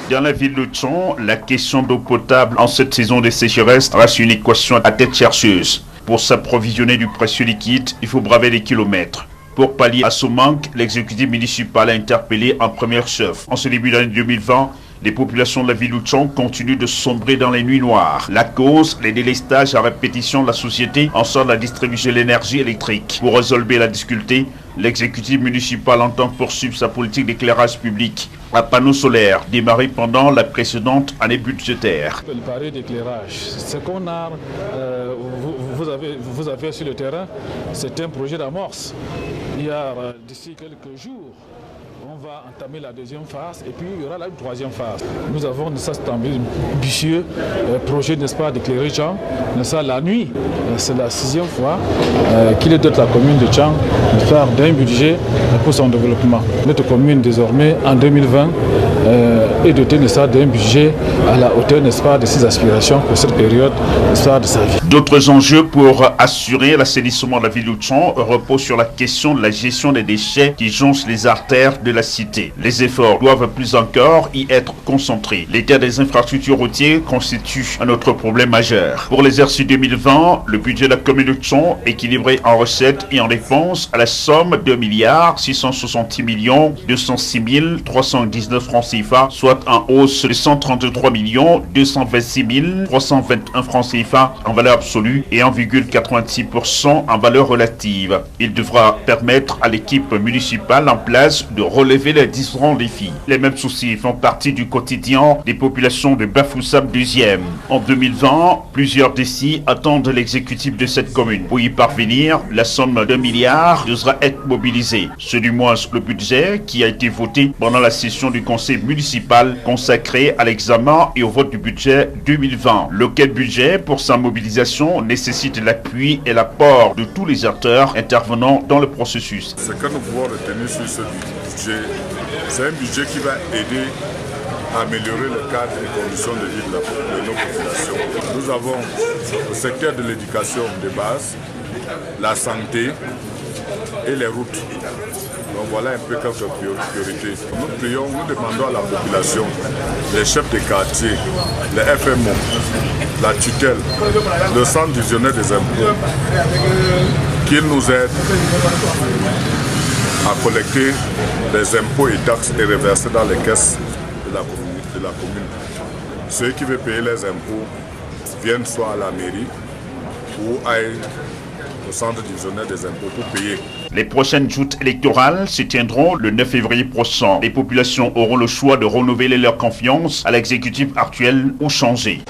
Dans la ville de Tchon, la question d'eau potable en cette saison de sécheresse reste une équation à tête chercheuse. Pour s'approvisionner du précieux liquide, il faut braver les kilomètres. Pour pallier à ce manque, l'exécutif municipal a interpellé un premier chef. En ce début d'année 2020, les populations de la ville de Tchon continuent de sombrer dans les nuits noires. La cause, les délestages à répétition de la société en sorte de la distribution de l'énergie électrique. Pour résolver la difficulté, l'exécutif municipal entend poursuivre sa politique d'éclairage public à panneaux solaires, démarré pendant la précédente année budgétaire. Le pari d'éclairage, ce qu'on a, vous avez sur le terrain, c'est un projet d'amorce. Il y a d'ici quelques jours, on va entamer la deuxième phase et puis il y aura la troisième phase. Nous avons cet ambitieux projet, n'est-ce pas, d'éclairer Tchang, n'est-ce pas, la nuit. C'est la 6e fois qu'il est doté la commune de Tchang de faire d'un budget pour son développement. Notre commune désormais en 2020 est dotée d'un budget à la hauteur, n'est-ce pas, de ses aspirations pour cette période, n'est-ce pas, de sa vie. D'autres enjeux pour assurer l'assainissement de la ville de Tchon reposent sur la question de la gestion des déchets qui jonchent les artères de la cité. Les efforts doivent plus encore y être concentrés. L'état des infrastructures routières constitue un autre problème majeur. Pour l'exercice 2020, le budget de la commune de Tchon, équilibré en recettes et en dépenses, à la somme de 2,660,206,319 francs CFA, soit en hausse de 133,226,321 francs CFA en valeur absolue et 1,86% en valeur relative. Il devra permettre à l'équipe municipale en place de relever les différents défis. Les mêmes soucis font partie du quotidien des populations de Bafoussam 2e. En 2020, plusieurs défis attendent l'exécutif de cette commune. Pour y parvenir, la somme d'1 milliard devra être mobilisée. C'est du moins le budget qui a été voté pendant la session du conseil municipal consacrée à l'examen et au vote du budget 2020. Lequel budget, pour sa mobilisation, nécessite l'appui et l'apport de tous les acteurs intervenant dans le processus. Ce que nous pouvons retenir sur ce budget, c'est un budget qui va aider à améliorer le cadre et les conditions de vie de nos populations. Nous avons le secteur de l'éducation de base, la santé et les routes. Donc voilà un peu quelques priorités. Nous demandons à la population, les chefs de quartier, les FMO, la tutelle, le centre divisionnaire des impôts, qu'ils nous aident à collecter les impôts et taxes et reverser dans les caisses de la commune. Ceux qui veulent payer les impôts viennent soit à la mairie ou aillent au centre divisionnaire des impôts pour payer. Les prochaines joutes électorales se tiendront le 9 février prochain. Les populations auront le choix de renouveler leur confiance à l'exécutif actuel ou changer.